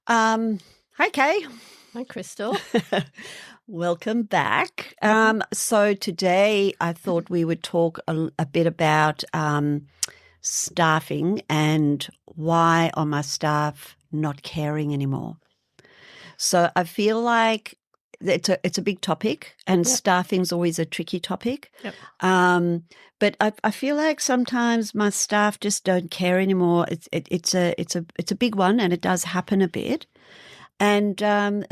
Um, Hi, Kay. Hi, Crystal. Welcome back. So today I thought we would talk a bit about staffing and why are my staff not caring anymore. So I feel like it's a big topic, and Yep. staffing's always a tricky topic. Yep. But I feel like sometimes my staff just don't care anymore. It's a big one, and it does happen a bit. And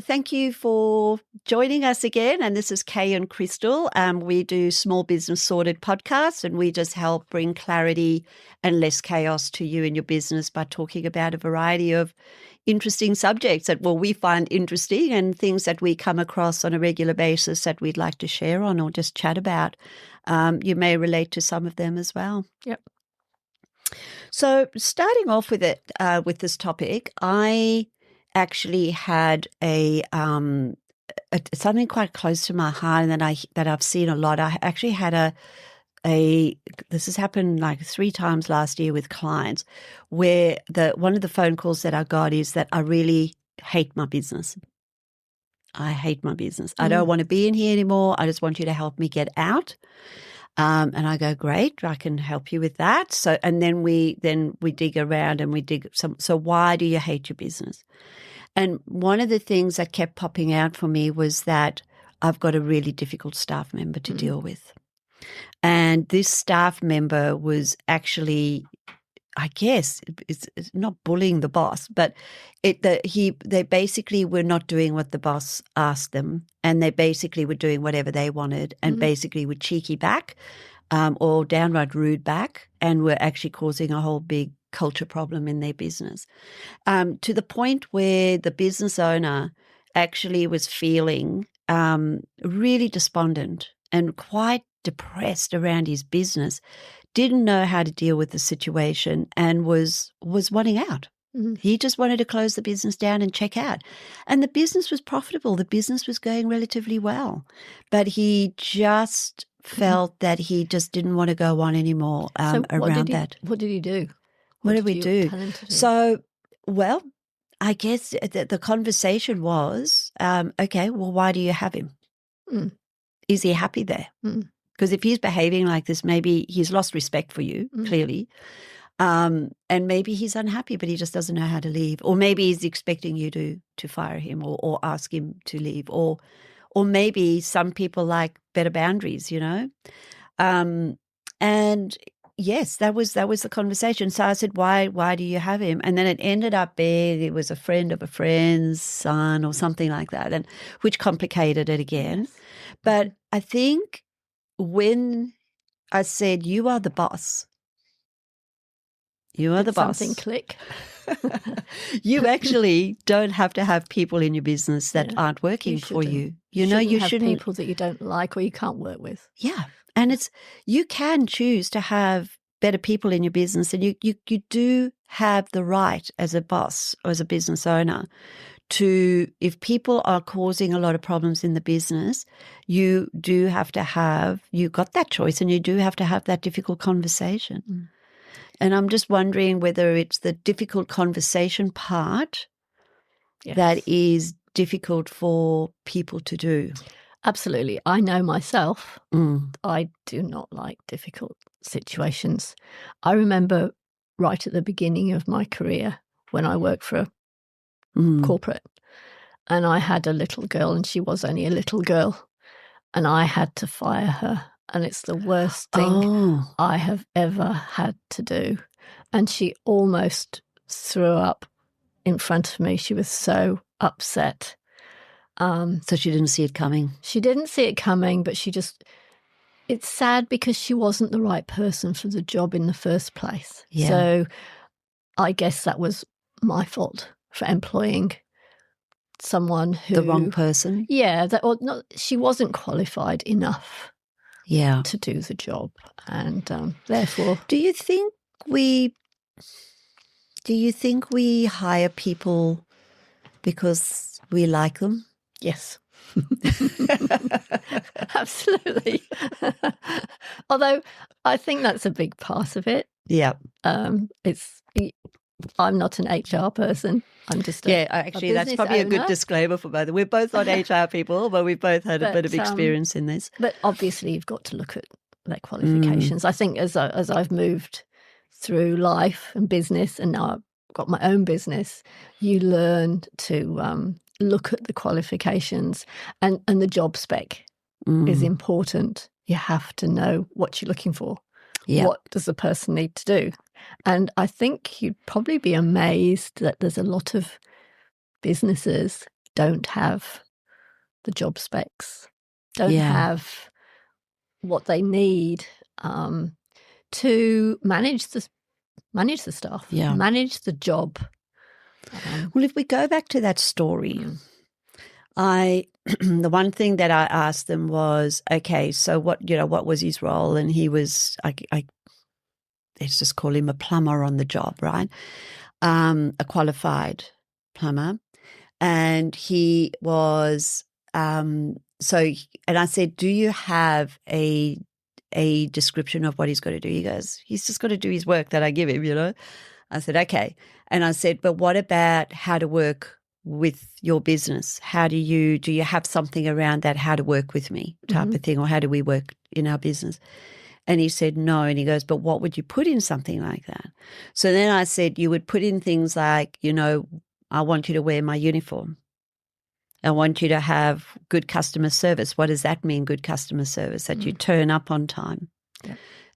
thank you for joining us again. And this is Kay and Crystal. We do Small Business Sorted podcasts, and we just help bring clarity and less chaos to you and your business by talking about a variety of interesting subjects that, we find interesting and things that we come across on a regular basis that we'd like to share on or just chat about. You may relate to some of them as well. Yep. So starting off with it, with this topic, I actually had something quite close to my heart, and that I've seen a lot. I actually had this has happened like 3 times last year with clients, where one of the phone calls that I got is that I really hate my business. I hate my business. I don't want to be in here anymore. I just want you to help me get out. And I go, great, I can help you with that. So, and then we dig around and we dig some. So why do you hate your business? And one of the things that kept popping out for me was that I've got a really difficult staff member to deal with. And this staff member was actually, I guess, it's not bullying the boss, but they basically were not doing what the boss asked them, and they basically were doing whatever they wanted, and basically were cheeky back, or downright rude back, and were actually causing a whole big culture problem in their business, to the point where the business owner actually was feeling really despondent and quite depressed around his business, didn't know how to deal with the situation, and was wanting out. He just wanted to close the business down and check out. And the business was profitable. The business was going relatively well. But he just felt that he just didn't want to go on anymore around that. What did he do? What did we do? Tell him to do? So, well, I guess the conversation was, okay, well, why do you have him? Is he happy there? Because if he's behaving like this, maybe he's lost respect for you, clearly. And maybe he's unhappy, but he just doesn't know how to leave. Or maybe he's expecting you to fire him or ask him to leave. Or maybe some people like better boundaries, you know. And yes, that was the conversation. So I said, why do you have him? And then it ended up being it was a friend of a friend's son or something like that, and which complicated it again. Yes. But I think when I said, you are the boss. You are the boss. Something click. You actually don't have to have people in your business that aren't working for you. You know, you shouldn't have people that you don't like or you can't work with. Yeah. And you can choose to have better people in your business, and you do have the right as a boss or as a business owner to, if people are causing a lot of problems in the business, you got that choice, and you do have to have that difficult conversation. And I'm just wondering whether it's the difficult conversation part that is difficult for people to do. Absolutely. I know myself. I do not like difficult situations. I remember right at the beginning of my career when I worked for a corporate, and I had a little girl, and she was only a little girl, and I had to fire her. And it's the worst thing I have ever had to do. And she almost threw up in front of me. She was so upset. So she didn't see it coming. She didn't see it coming, but it's sad because she wasn't the right person for the job in the first place. Yeah. So I guess that was my fault for employing someone who... The wrong person? Yeah. She wasn't qualified enough to do the job. And therefore... Do you think we hire people because we like them? Yes. Absolutely. Although I think that's a big part of it. Yeah. I'm not an HR person. I'm just actually, that's probably a good disclaimer for both. We're both not HR people, but we've both had a bit of experience in this. But obviously, you've got to look at their qualifications. I think as I've moved through life and business, and now I've got my own business, you learn to look at the qualifications, and the job spec is important. You have to know what you're looking for. Yeah. What does the person need to do? And I think you'd probably be amazed that there's a lot of businesses don't have the job specs, don't have what they need to manage the staff, manage the job. Well, if we go back to that story, the one thing that I asked them was, okay, so what was his role? And he was, let's just call him a plumber on the job, right? A qualified plumber. And he was, and I said, do you have a description of what he's got to do? He goes, he's just got to do his work that I give him, I said, okay. And I said, but what about how to work with your business? How do you have something around that, how to work with me type of thing, or how do we work in our business? And he said, no. And he goes, but what would you put in something like that? So then I said, you would put in things like, I want you to wear my uniform. I want you to have good customer service. What does that mean, good customer service? That you turn up on time,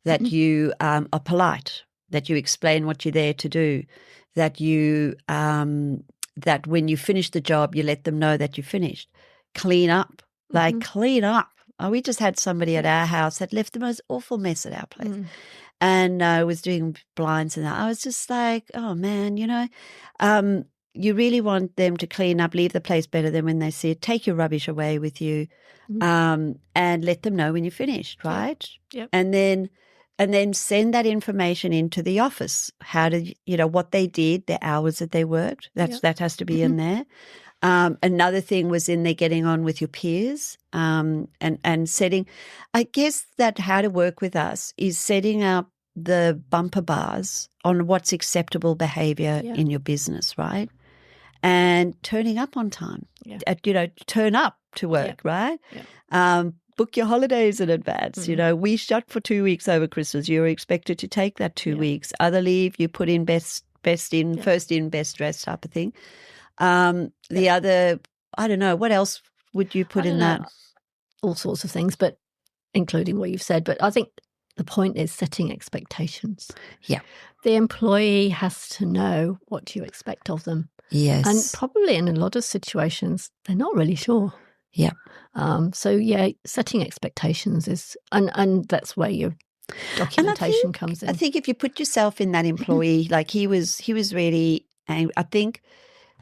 that you are polite, that you explain what you're there to do, that you that when you finish the job, you let them know that you finished. Clean up, clean up. Oh, we just had somebody at our house that left the most awful mess at our place and was doing blinds and that. I was just like, oh, man, you really want them to clean up, leave the place better than when they see it, take your rubbish away with you and let them know when you're finished, right? Yep. And then send that information into the office. How did what they did, the hours that they worked. That has to be in there. Another thing was in there getting on with your peers and setting. I guess that how to work with us is setting up the bumper bars on what's acceptable behaviour in your business, right? And turning up on time. Turn up to work, right? Yeah. Book your holidays in advance. We shut for 2 weeks over Christmas. You're expected to take that 2 weeks. Other leave, you put in best in, first in, best dressed type of thing. The other, I don't know, what else would you put in that? All sorts of things, but including what you've said. But I think the point is setting expectations. Yeah. The employee has to know what you expect of them. Yes. And probably in a lot of situations, they're not really sure. Yeah. Setting expectations is, and that's where your documentation comes in. I think if you put yourself in that employee, like he was really, I think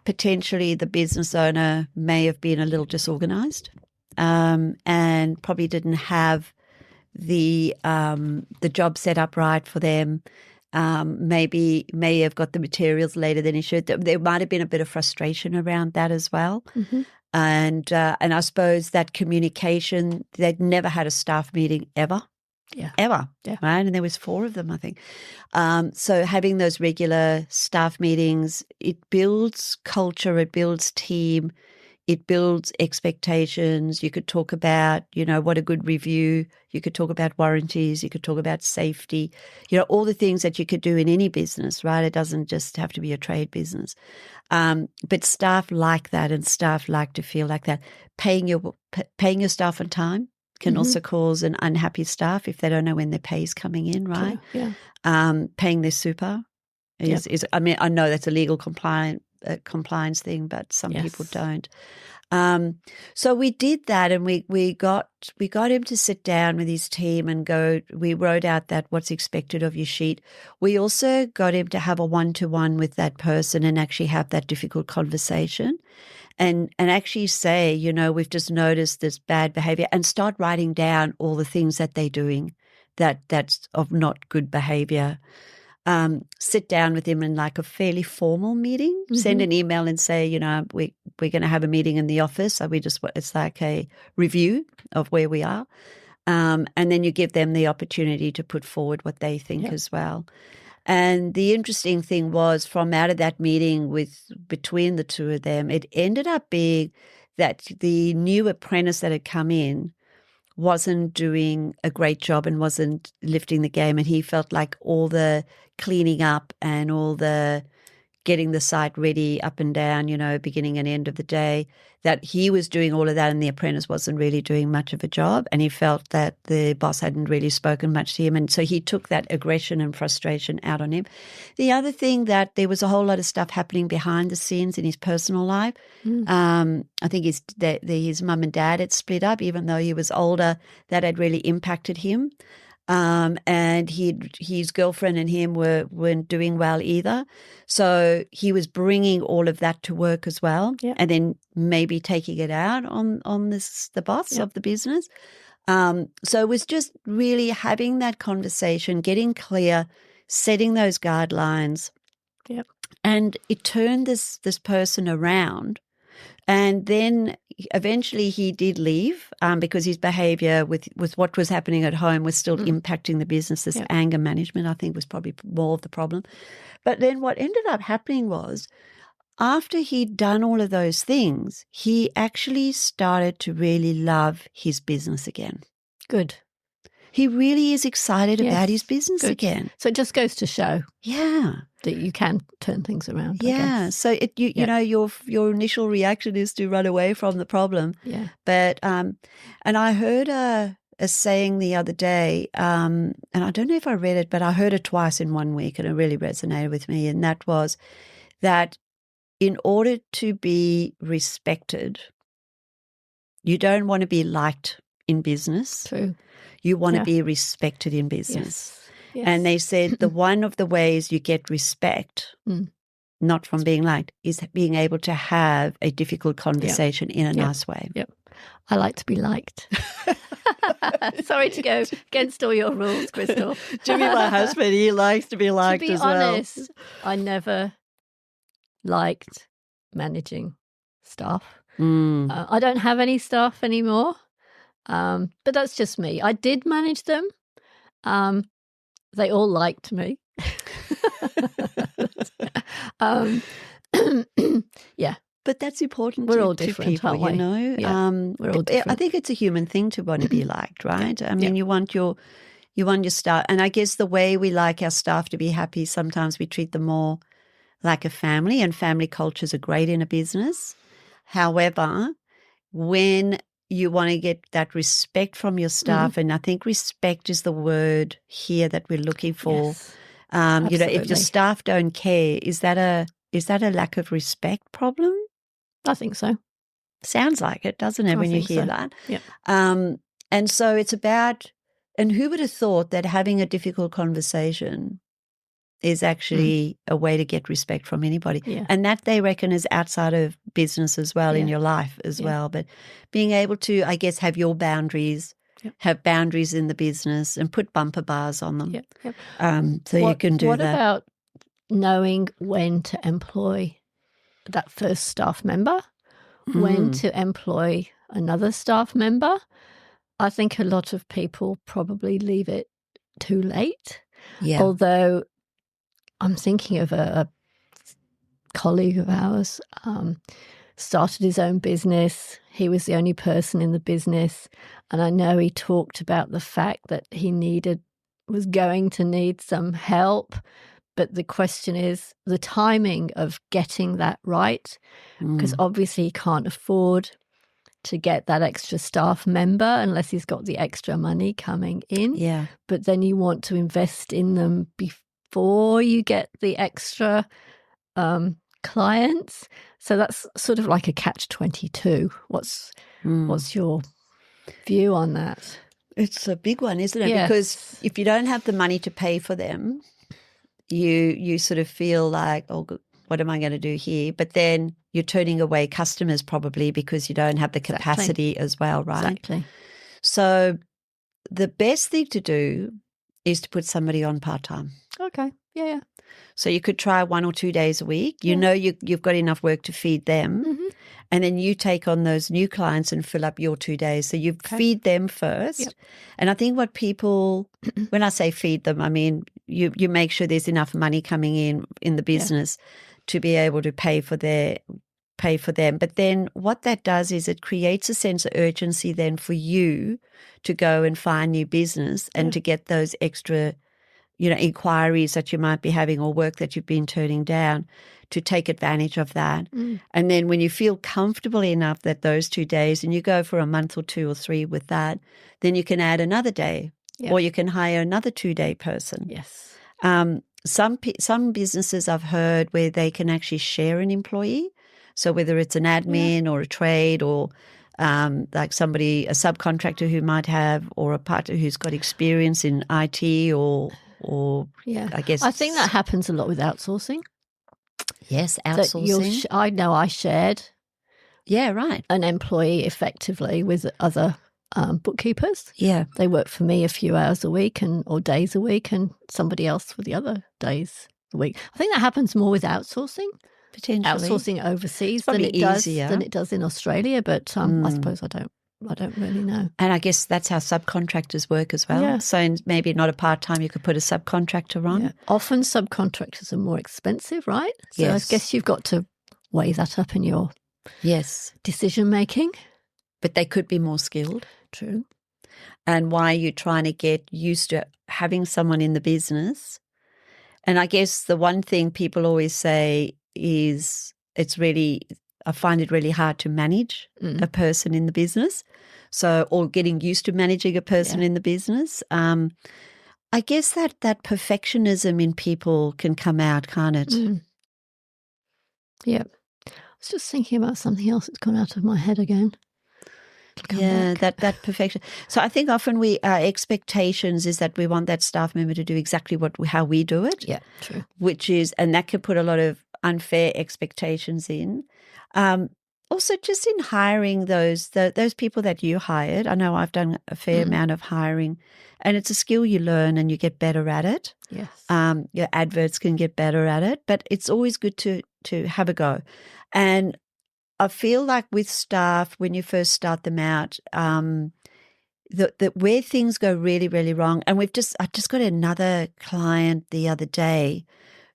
potentially the business owner may have been a little disorganized, and probably didn't have the job set up right for them. May have got the materials later than he should. There might have been a bit of frustration around that as well. And I suppose that communication, they'd never had a staff meeting ever. Yeah. Ever. Yeah. Right. And there was 4 of them, I think. So having those regular staff meetings, it builds culture, it builds team, it builds expectations. You could talk about, what a good review. You could talk about warranties. You could talk about safety, all the things that you could do in any business, right? It doesn't just have to be a trade business. But staff like that, and staff like to feel like that. Paying your staff on time can also cause an unhappy staff if they don't know when their pay is coming in, right? Yeah. Paying their super is I mean, I know that's a legal compliance thing, but some people don't. So we did that, and we got him to sit down with his team and go. We wrote out that what's expected of your sheet. We also got him to have a 1-to-1 with that person and actually have that difficult conversation, and actually say, we've just noticed this bad behavior, and start writing down all the things that they're doing that's of not good behavior. Sit down with him in like a fairly formal meeting, send an email and say, we're going to have a meeting in the office. So it's like a review of where we are. And then you give them the opportunity to put forward what they think as well. And the interesting thing was, from out of that meeting between the two of them, it ended up being that the new apprentice that had come in wasn't doing a great job and wasn't lifting the game. And he felt like all the cleaning up and all the getting the site ready up and down, beginning and end of the day, that he was doing all of that and the apprentice wasn't really doing much of a job. And he felt that the boss hadn't really spoken much to him. And so he took that aggression and frustration out on him. The other thing, that there was a whole lot of stuff happening behind the scenes in his personal life. I think his mum and dad had split up, even though he was older. That had really impacted him. And his girlfriend and him weren't doing well either. So he was bringing all of that to work as well, and then maybe taking it out on the boss of the business. So it was just really having that conversation, getting clear, setting those guidelines. Yep. And it turned this person around. And then eventually he did leave because his behaviour with what was happening at home was still impacting the business. This anger management, I think, was probably more of the problem. But then what ended up happening was, after he'd done all of those things, he actually started to really love his business again. Good. He really is excited about his business again. So it just goes to show. Yeah. That you can turn things around. Yeah. So you know, your initial reaction is to run away from the problem. Yeah. But and I heard a saying the other day, and I don't know if I read it, but I heard it twice in 1 week, and it really resonated with me. And that was that in order to be respected, you don't want to be liked in business. True. You want to be respected in business. Yes. And they said one of the ways you get respect, not from being liked, is being able to have a difficult conversation in a nice way. Yep. I like to be liked. Sorry to go against all your rules, Crystal. Jimmy, my husband, he likes to be liked as well. To be honest, I never liked managing staff. I don't have any staff anymore. But that's just me. I did manage them. They all liked me. Yeah. But that's important We're all to different, people, aren't we? you know. Yeah, we're all different. I think it's a human thing to want to be liked, right? I mean, you want your staff, and I guess the way we like our staff to be happy, sometimes we treat them more like a family, and family cultures are great in a business. However, when you want to get that respect from your staff, and I think respect is the word here that we're looking for. Yes, you know, if your staff don't care, is that a lack of respect problem? I think so. Sounds like it, doesn't it, when you hear that? Yeah. And so it's about, and who would have thought that having a difficult conversation is actually a way to get respect from anybody. Yeah. And that, they reckon, is outside of business as well, in your life as well. But being able to, I guess, have your boundaries, have boundaries in the business, and put bumper bars on them. So you can do that. What about knowing when to employ that first staff member, when to employ another staff member? I think a lot of people probably leave it too late. Yeah. Although I'm thinking of a colleague of ours, started his own business. He was the only person in the business. And I know he talked about the fact that he was going to need some help. But the question is the timing of getting that right, because obviously he can't afford to get that extra staff member unless he's got the extra money coming in. Yeah. But then you want to invest in them before you get the extra clients. So that's sort of like a catch-22. What's your view on that? It's a big one, isn't it? Yes. Because if you don't have the money to pay for them, you sort of feel like, oh, what am I going to do here? But then you're turning away customers probably because you don't have the capacity as well, right? Exactly. So the best thing to do is to put somebody on part-time. Okay. Yeah. So you could try 1 or 2 days a week. You know you've got enough work to feed them, and then you take on those new clients and fill up your 2 days. So you feed them first. Yep. And I think what people, when I say feed them, I mean you make sure there's enough money coming in the business to be able to pay for them. But then what that does is it creates a sense of urgency then for you to go and find new business and to get those extra, inquiries that you might be having or work that you've been turning down, to take advantage of that. And then when you feel comfortable enough that those 2 days, and you go for a month or 2 or 3 with that, then you can add another day or you can hire another 2-day person. Yes. Some businesses I've heard where they can actually share an employee. So whether it's an admin or a trade or like a subcontractor who might have, or a partner who's got experience in IT or I guess. I think that happens a lot with outsourcing. Yes, outsourcing. I know I shared an employee effectively with other bookkeepers. Yeah. They work for me a few hours a week or days a week, and somebody else for the other days a week. I think that happens more with outsourcing. Potentially. Outsourcing overseas than it does in Australia, but I suppose I don't really know. And I guess that's how subcontractors work as well. Yeah. So maybe not a part-time, you could put a subcontractor on. Yeah. Often subcontractors are more expensive, right? So I guess you've got to weigh that up in your decision making. But they could be more skilled. True. And why you're trying to get used to having someone in the business. And I guess the one thing people always say is I find it really hard to manage a person in the business. So, or getting used to managing a person in the business. I guess that perfectionism in people can come out, can't it? Yeah. I was just thinking about something else that's gone out of my head again. Yeah, that perfection. So I think often our expectations is that we want that staff member to do exactly how we do it. Yeah, true. And that can put a lot of unfair expectations in. Also, just in hiring those people that you hired, I know I've done a fair amount of hiring, and it's a skill you learn and you get better at it. Yes. Your adverts can get better at it, but it's always good to have a go. And I feel like with staff, when you first start them out, that where things go really, really wrong, and I just got another client the other day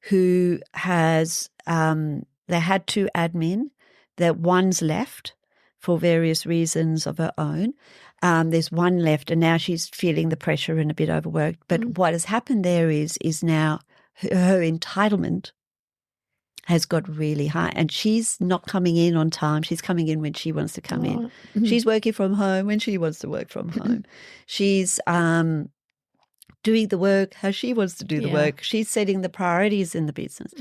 who has they had 2 admin, that one's left for various reasons of her own. There's one left, and now she's feeling the pressure and a bit overworked. But what has happened there is now her entitlement has got really high, and she's not coming in on time. She's coming in when she wants to come in. She's working from home when she wants to work from home. She's doing the work how she wants to do the work. She's setting the priorities in the business.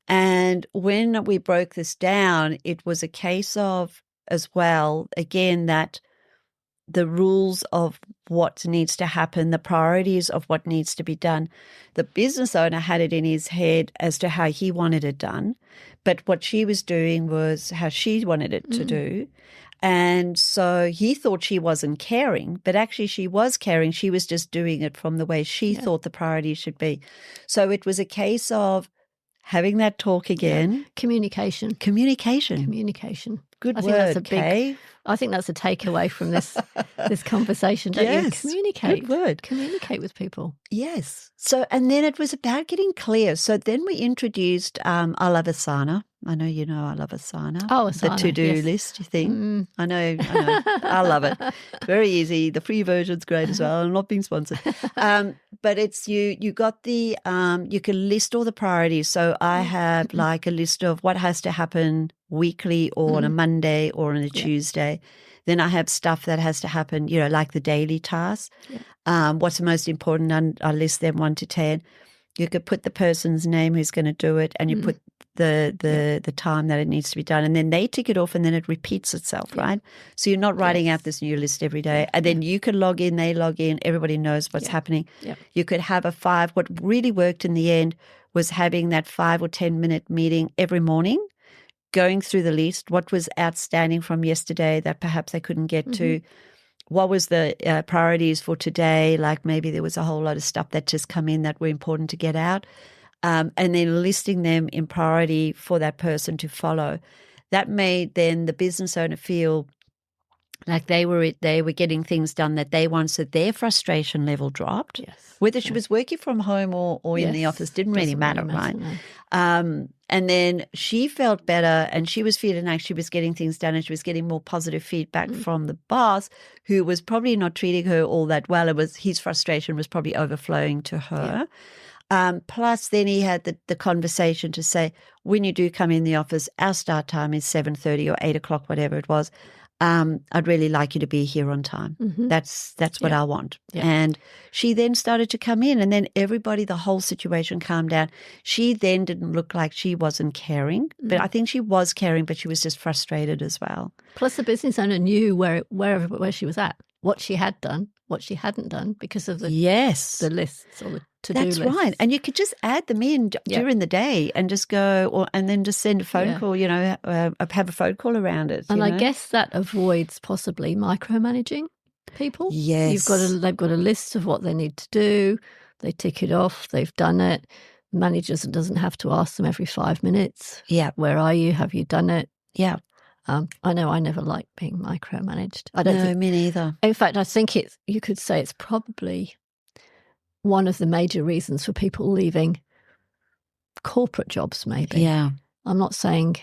And when we broke this down, it was a case of, as well, again, that the rules of what needs to happen, the priorities of what needs to be done. The business owner had it in his head as to how he wanted it done, but what she was doing was how she wanted it to do. And so he thought she wasn't caring, but actually she was caring. She was just doing it from the way she thought the priorities should be. So it was a case of having that talk again. Communication. Good word, Kay. I think that's a takeaway from this conversation. Don't you? Communicate. Good word. Communicate with people. Yes. So, and then it was about getting clear. So then we introduced I love Asana. I know you know I love Asana. Oh, Asana. The to-do list thing. I know. I love it. Very easy. The free version's great as well. I'm not being sponsored. But it's you got the you can list all the priorities. So I have like a list of what has to happen weekly or on a Monday or on a Tuesday. Then I have stuff that has to happen, like the daily tasks. What's the most important? And I list them 1 to 10. You could put the person's name who's going to do it, and you put the time that it needs to be done, and then they tick it off, and then it repeats itself, right? So you're not writing out this new list every day, and then you can log in, they log in, everybody knows what's happening. You could have a 5. What really worked in the end was having that 5 or 10 minute meeting every morning, going through the list, what was outstanding from yesterday that perhaps they couldn't get to, what was the priorities for today, like maybe there was a whole lot of stuff that just come in that were important to get out, and then listing them in priority for that person to follow. That made then the business owner feel Like they were getting things done that they wanted, so their frustration level dropped. Yes. Whether she was working from home or in the office didn't really matter, right? No. And then she felt better, and she was feeling like she was getting things done, and she was getting more positive feedback from the boss, who was probably not treating her all that well. It was his frustration was probably overflowing to her. Plus, then he had the conversation to say, when you do come in the office, our start time is 7:30 or 8 o'clock, whatever it was. I'd really like you to be here on time. Mm-hmm. That's what I want. Yeah. And she then started to come in, and then the whole situation calmed down. She then didn't look like she wasn't caring, but I think she was caring, but she was just frustrated as well. Plus, the business owner knew where she was at, what she had done, what she hadn't done, because of the lists or the to-do lists. That's right. And you could just add them in during the day and just go, and then just send a phone call, have a phone call around it. And I guess that avoids possibly micromanaging people. Yes. They've got a list of what they need to do. They tick it off. They've done it. Managers doesn't have to ask them every 5 minutes. Yeah. Where are you? Have you done it? Yeah. I know I never liked being micromanaged. Me neither. In fact, I think you could say it's probably one of the major reasons for people leaving corporate jobs, maybe. Yeah. I'm not saying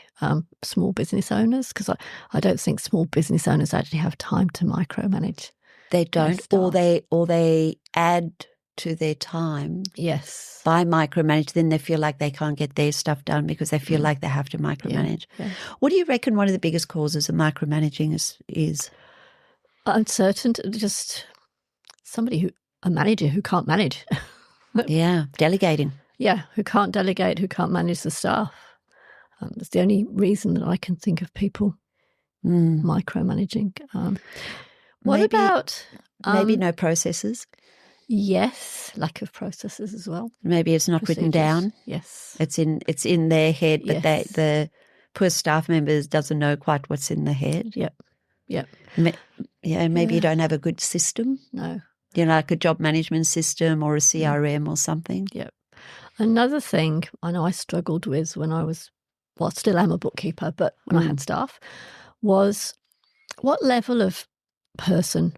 small business owners, because I don't think small business owners actually have time to micromanage. They don't, or they add to their time. Yes. By micromanage, then they feel like they can't get their stuff done because they feel like they have to micromanage. Yeah. What do you reckon one of the biggest causes of micromanaging is? Uncertainty, just a manager who can't manage. Yeah, delegating. Yeah, who can't delegate, who can't manage the staff. That's the only reason that I can think of people micromanaging. What about maybe no processes? Yes, lack of processes as well. Maybe it's not written down. Yes, it's in their head, but the poor staff members doesn't know quite what's in the head. Yep. Maybe you don't have a good system. No. Like a job management system or a CRM or something. Yep. Another thing I know I struggled with when I was, still am a bookkeeper, but when I had staff, was what level of person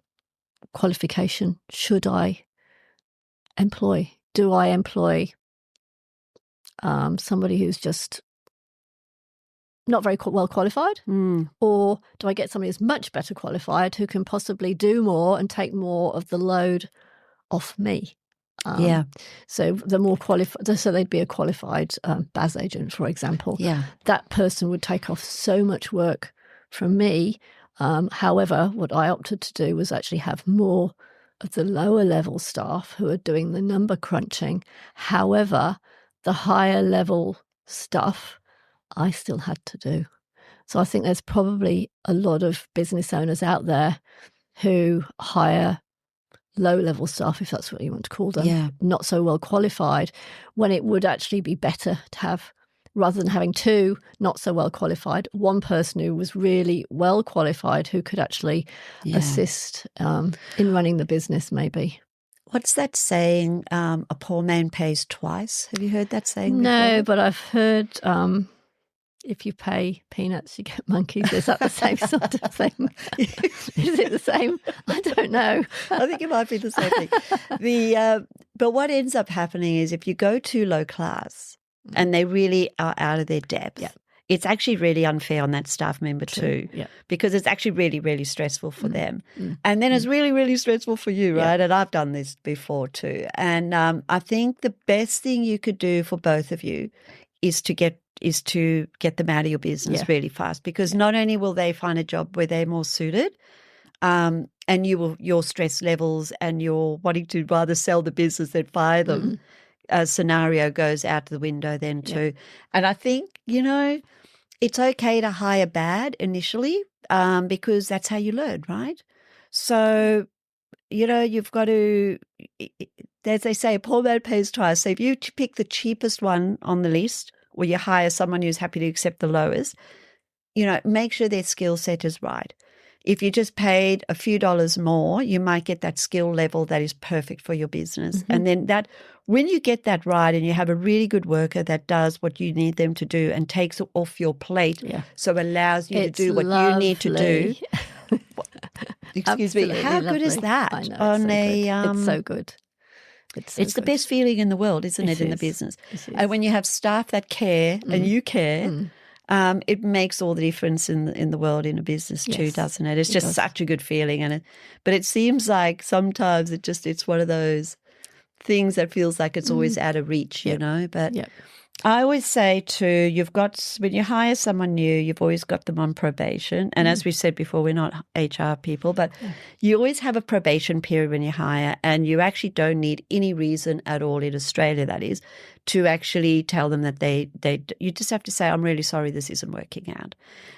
qualification should I employ? Do I employ somebody who's just not very well qualified? Or do I get somebody who's much better qualified who can possibly do more and take more of the load off me? So the more qualified, so they'd be a qualified BAS agent, for example. Yeah. That person would take off so much work from me. However, what I opted to do was actually have more of the lower level staff who are doing the number crunching. However, the higher level stuff I still had to do. So I think there's probably a lot of business owners out there who hire low-level staff, if that's what you want to call them, not so well qualified, when it would actually be better to have, rather than having two not so well qualified, one person who was really well qualified who could actually assist in running the business, maybe. What's that saying, a poor man pays twice? Have you heard that saying before? No, but I've heard if you pay peanuts, you get monkeys. Is that the same sort of thing? Is it the same? I don't know. I think it might be the same thing. But what ends up happening is if you go too low class and they really are out of their depth, it's actually really unfair on that staff member too, because it's actually really, really stressful for them. And then it's really, really stressful for you, right? And I've done this before too. And I think the best thing you could do for both of you is to get them out of your business really fast, because not only will they find a job where they're more suited, and your stress levels and your wanting to rather sell the business than fire them scenario goes out the window then too. And I think, it's okay to hire bad initially because that's how you learn, right? So, you've got to, as they say, a poor man pays twice. So if you pick the cheapest one on the list, or you hire someone who's happy to accept the lowest, make sure their skill set is right. If you just paid a few dollars more, you might get that skill level that is perfect for your business. And then when you get that right and you have a really good worker that does what you need them to do and takes it off your plate, so it allows you to do what you need to do. Excuse me. How good is that? I know, it's so good. It's the best feeling in the world, isn't it, in the business? And when you have staff that care and you care, it makes all the difference in the world in a business too, doesn't it? It's just such a good feeling. But it seems like sometimes it's one of those things that feels like it's always out of reach, you know. But I always say when you hire someone new, you've always got them on probation. And as we said before, we're not HR people, but you always have a probation period when you hire, and you actually don't need any reason at all in Australia, that is, to actually tell them that you just have to say, I'm really sorry, this isn't working out.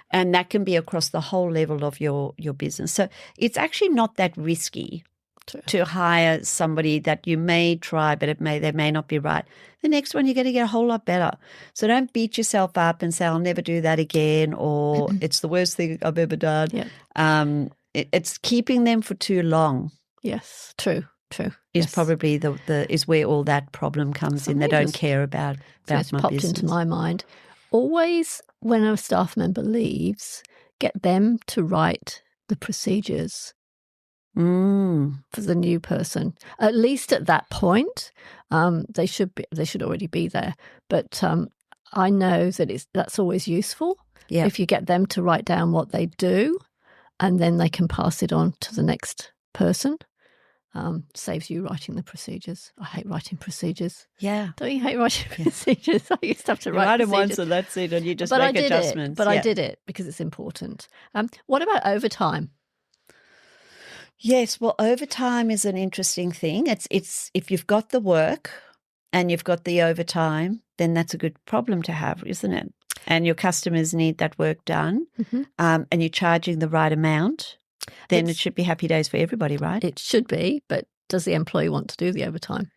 And that can be across the whole level of your business. So it's actually not that risky to hire somebody that you may try, but they may not be right. The next one, you're going to get a whole lot better. So don't beat yourself up and say, I'll never do that again, or it's the worst thing I've ever done. Yeah. It's keeping them for too long. Yes, true. Is probably is where all that problem comes in. They don't care about so it's my popped business. Into my mind. Always, when a staff member leaves, get them to write the procedures for the new person. At least at that point, they should already be there. But I know that that's always useful if you get them to write down what they do, and then they can pass it on to the next person. Saves you writing the procedures. I hate writing procedures. Yeah. Don't you hate writing procedures? I used to have to write them once and that's it, and you just make adjustments. I did it because it's important. What about overtime? Yes, well, overtime is an interesting thing. It's if you've got the work and you've got the overtime, then that's a good problem to have, isn't it? And your customers need that work done, and you're charging the right amount, then it should be happy days for everybody, right? It should be, but does the employee want to do the overtime?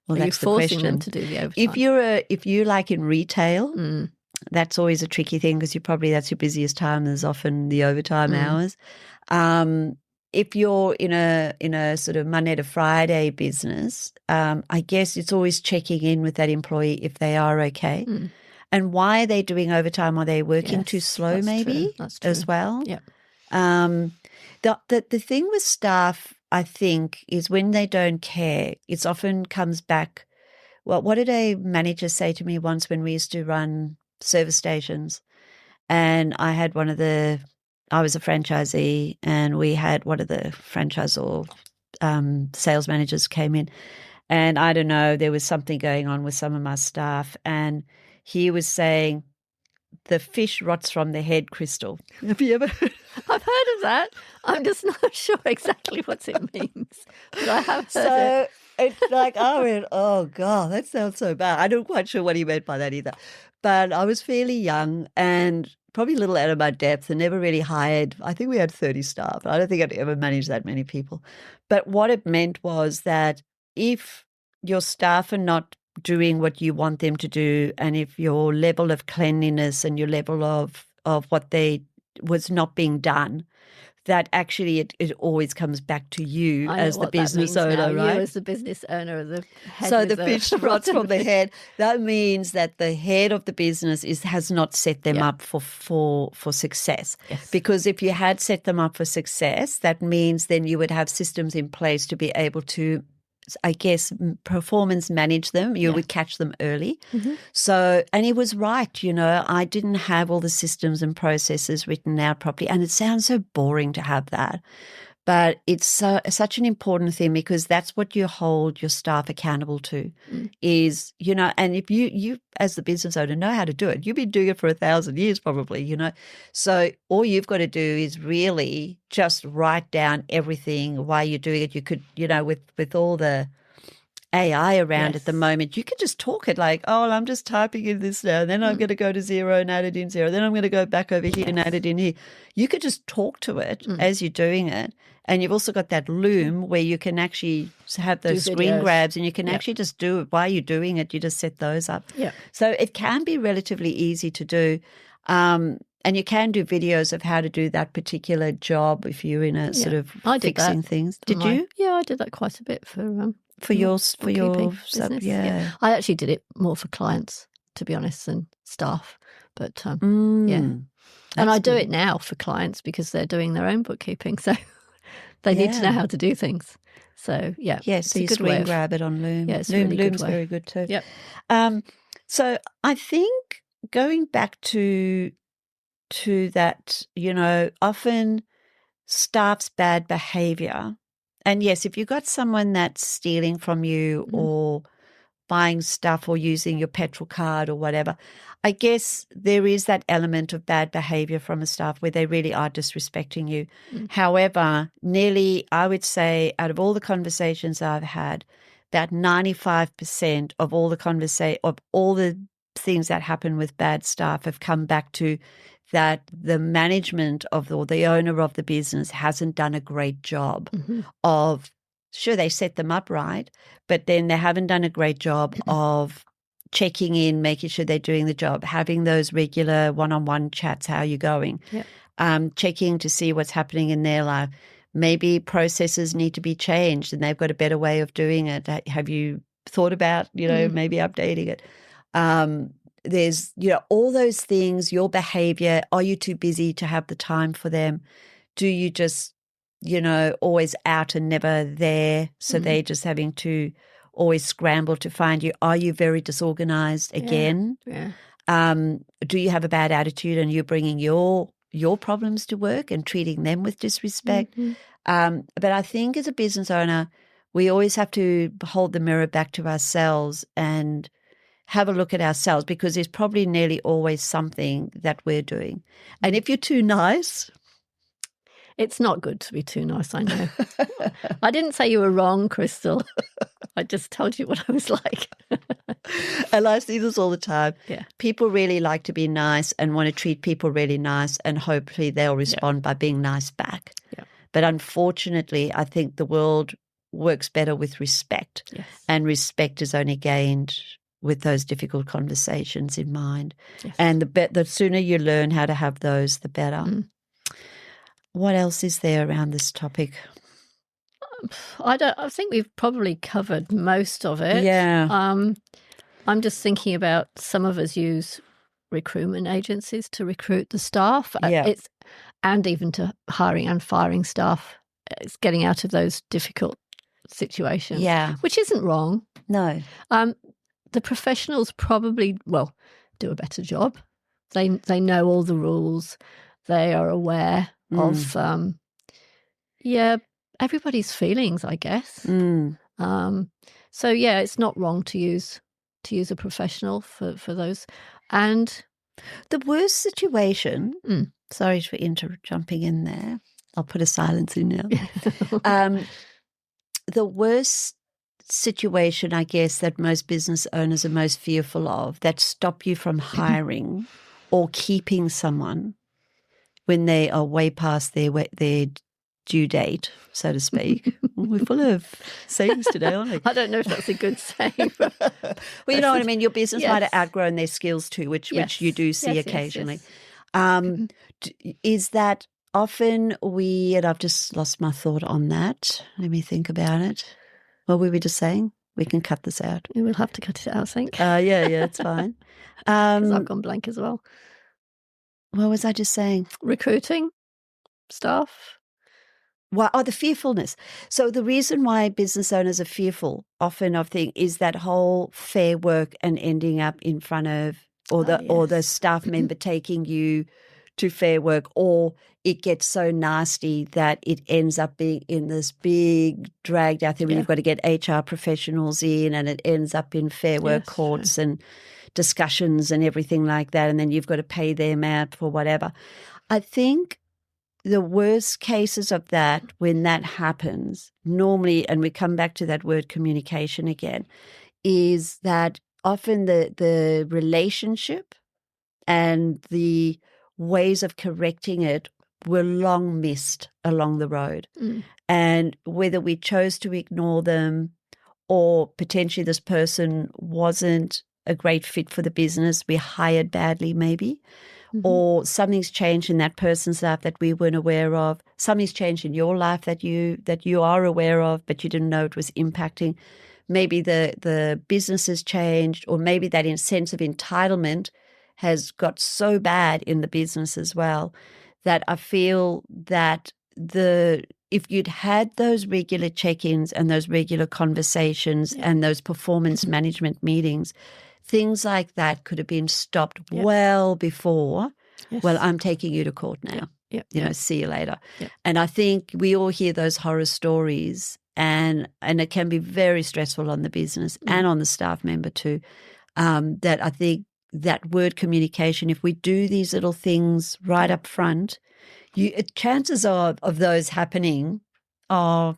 Well, that's the question. Are you forcing them to do the overtime? If you like in retail, that's always a tricky thing because that's your busiest time. There's often the overtime hours. If you're in a sort of Monday to Friday business, I guess it's always checking in with that employee if they are okay. And why are they doing overtime? Are they working too slow maybe as well? Yeah. The thing with staff, I think, is when they don't care, it often comes back. Well, what did a manager say to me once when we used to run service stations? And I was a franchisee, and we had one of the franchise or sales managers came in, and I don't know, there was something going on with some of my staff, and he was saying, the fish rots from the head, Crystal. Have you ever heard? I've heard of that. I'm just not sure exactly what it means, but I have heard it. It's like, I went, oh, God, that sounds so bad. I'm not quite sure what he meant by that either. But I was fairly young and probably a little out of my depth and never really hired. I think we had 30 staff. I don't think I'd ever managed that many people. But what it meant was that if your staff are not doing what you want them to do, and if your level of cleanliness and your level of what was not being done, that actually it always comes back to you as the business owner, right? You as the business owner, the head. So the fish rots from the head. That means that the head of the business has not set them up for success. Yes. Because if you had set them up for success, that means then you would have systems in place to be able to, I guess, performance manage them. You would catch them early. So, and he was right, I didn't have all the systems and processes written out properly. And it sounds so boring to have that. But it's such an important thing because that's what you hold your staff accountable to is, and if you as the business owner know how to do it, you've been doing it for 1,000 years probably, So all you've got to do is really just write down everything while you're doing it. You could, with all the AI around at the moment, you can just talk it like, oh, well, I'm just typing in this now, and then I'm going to go to 0 and add it in 0, then I'm going to go back over here and add it in here. You could just talk to it as you're doing it. And you've also got that Loom where you can actually have those screen grabs and you can actually just do it while you're doing it. You just set those up. So it can be relatively easy to do. And you can do videos of how to do that particular job if you're in a sort of fixing things. Did you? Yeah, I did that quite a bit for your business. Yeah. I actually did it more for clients, to be honest, than staff. But and I do it now for clients because they're doing their own bookkeeping. So They need to know how to do things. So, yeah. Yes, so you screen grab it on Loom. Yeah, it's Loom's very good too. Yep. So I think going back to that, often staff's bad behavior, and yes, if you've got someone that's stealing from you or buying stuff or using your petrol card or whatever, I guess there is that element of bad behavior from a staff where they really are disrespecting you. However, nearly, I would say, out of all the conversations I've had, about 95% of all the things that happen with bad staff have come back to that the management or the owner of the business hasn't done a great job of, sure, they set them up right, but then they haven't done a great job of checking in, making sure they're doing the job, having those regular one-on-one chats, how are you going, checking to see what's happening in their life. Maybe processes need to be changed and they've got a better way of doing it. Have you thought about, maybe updating it? There's, all those things, your behavior. Are you too busy to have the time for them? Do you just, always out and never there? So they're just having to always scramble to find you. Are you very disorganized again? Yeah. Do you have a bad attitude and you're bringing your problems to work and treating them with disrespect? But I think as a business owner, we always have to hold the mirror back to ourselves and have a look at ourselves, because there's probably nearly always something that we're doing. And if you're too nice... It's not good to be too nice, I know. I didn't say you were wrong, Crystal. I just told you what I was like. And I see this all the time. Yeah. People really like to be nice and want to treat people really nice, and hopefully they'll respond by being nice back. Yeah. But unfortunately, I think the world works better with respect. Yes. And respect is only gained with those difficult conversations in mind. Yes. And the sooner you learn how to have those, the better. What else is there around this topic? I think we've probably covered most of it. Yeah. I'm just thinking about, some of us use recruitment agencies to recruit the staff. And even to hiring and firing staff. It's getting out of those difficult situations. Yeah. Which isn't wrong. No. The professionals probably, do a better job. They know all the rules. They are aware of, everybody's feelings, I guess. So, it's not wrong to use a professional for those. And the worst situation, sorry for jumping in there. I'll put a silence in now. The worst situation, I guess, that most business owners are most fearful of, that stop you from hiring or keeping someone when they are way past their due date, so to speak. We're full of sayings today, aren't we? I don't know if that's a good saying. But well, you know what I mean? Your business might have outgrown their skills too, which you do see occasionally. Yes. Is that often and I've just lost my thought on that. Let me think about it. What were we just saying? We can cut this out. We'll have to cut it out, I think. Yeah, it's fine. Because I've gone blank as well. What was I just saying? Recruiting staff. The fearfulness. So the reason why business owners are fearful often of things is that whole Fair Work and ending up in front of, or the staff member taking you to Fair Work, or it gets so nasty that it ends up being in this big dragged out thing where you've got to get HR professionals in, and it ends up in Fair Work courts and discussions and everything like that, and then you've got to pay them out for whatever. I think the worst cases of that, when that happens, normally, and we come back to that word communication again, is that often the relationship and the ways of correcting it were long missed along the road. And whether we chose to ignore them, or potentially this person wasn't a great fit for the business, we hired badly maybe, or something's changed in that person's life that we weren't aware of. Something's changed in your life that you are aware of, but you didn't know it was impacting. Maybe the business has changed, or maybe that sense of entitlement has got so bad in the business as well, that I feel that if you'd had those regular check-ins and those regular conversations and those performance management meetings, things like that could have been stopped well before. Yes. Well, I'm taking you to court now. See you later. Yep. And I think we all hear those horror stories, and it can be very stressful on the business and on the staff member too. That I think that word communication, if we do these little things right up front, chances of those happening are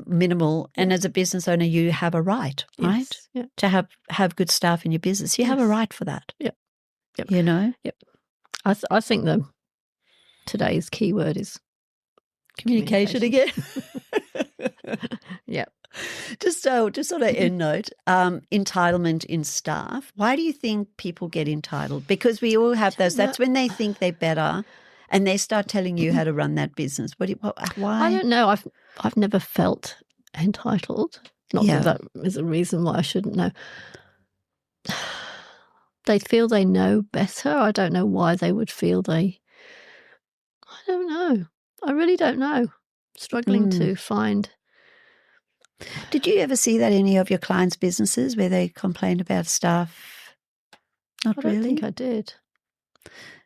minimal. And as a business owner, you have a right, right, to have good staff in your business. You have a right for that. Yep. You know. Yep. I think today's keyword is communication again. Yeah. Just on an end note, entitlement in staff. Why do you think people get entitled? Because we all have those. That's when they think they're better, and they start telling you how to run that business. Why? I don't know. I've never felt entitled. Not that is a reason why I shouldn't know. They feel they know better. I don't know why they would feel I don't know. I really don't know. Struggling to find. Did you ever see that in any of your clients' businesses where they complained about staff? Not really. I don't think I did.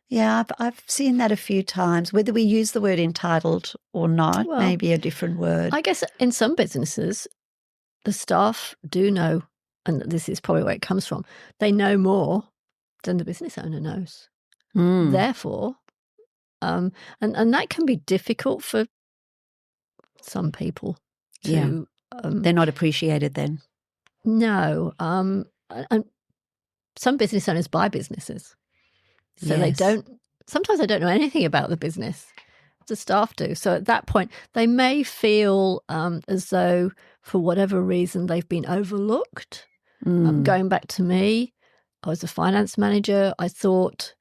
Yeah, I've seen that a few times. Whether we use the word entitled or not, maybe a different word. I guess in some businesses, the staff do know, and this is probably where it comes from, they know more than the business owner knows. Therefore, and that can be difficult for some people to... they're not appreciated then. No. And some business owners buy businesses. So sometimes they don't know anything about the business. The staff do. So at that point, they may feel as though for whatever reason they've been overlooked. Going back to me, I was a finance manager. I thought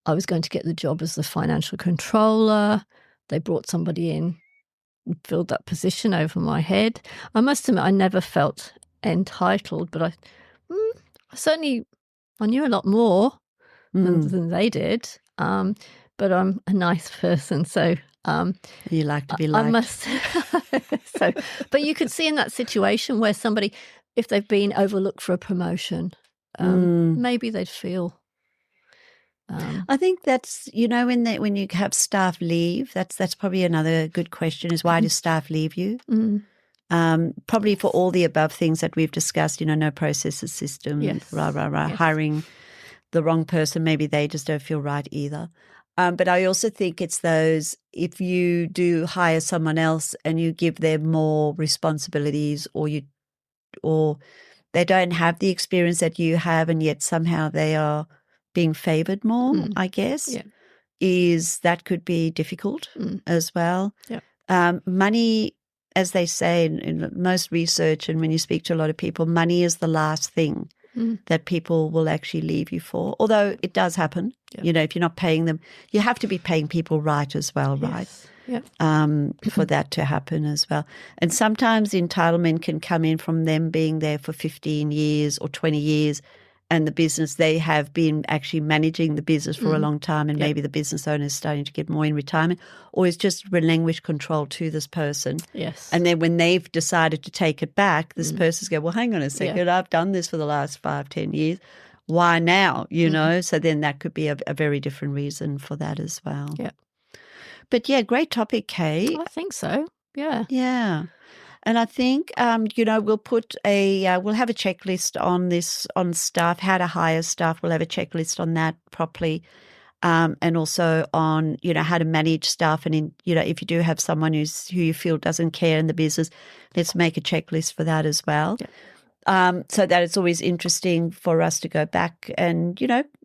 I was going to get the job as the financial controller. They brought somebody in and filled that position over my head. I must admit, I never felt entitled, but I knew a lot more than they did. But I'm a nice person, so you like to be liked. I must. But you could see in that situation where somebody, if they've been overlooked for a promotion, maybe they'd feel. I think that's, when you have staff leave, that's probably another good question is why do staff leave you? Probably for all the above things that we've discussed, no processes, systems, hiring the wrong person, maybe they just don't feel right either. But I also think it's those, if you do hire someone else and you give them more responsibilities or they don't have the experience that you have and yet somehow they are being favoured more, I guess, is that could be difficult as well. Money, as they say in most research and when you speak to a lot of people, money is the last thing that people will actually leave you for. Although it does happen, if you're not paying them, you have to be paying people right as well, right? For that to happen as well. And sometimes entitlement can come in from them being there for 15 years or 20 years and the business, they have been actually managing the business for a long time and maybe the business owner is starting to get more in retirement or is just relinquished control to this person. Yes. And then when they've decided to take it back, this person's go, well, hang on a second, I've done this for the last 5-10 years. Why now? So then that could be a very different reason for that as well. Yeah. But great topic, Kate. I think so. Yeah. Yeah. And I think, we'll put we'll have a checklist on this, on staff, how to hire staff. We'll have a checklist on that properly. And also on, how to manage staff. And, if you do have someone who you feel doesn't care in the business, let's make a checklist for that as well. Yeah. So that it's always interesting for us to go back and,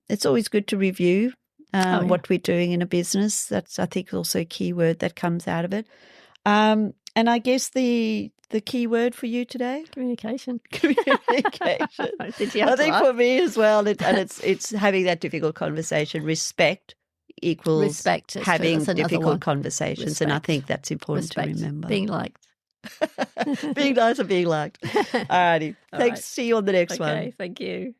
it's always good to review what we're doing in a business. That's, I think, also a key word that comes out of it. And I guess the key word for you today? Communication. Communication. I think for me as well, it's having that difficult conversation. Respect equals having difficult conversations. Respect. And I think that's important to remember. Being liked. Being nice and being liked. All righty. Thanks. Right. See you on the next one. Okay, thank you.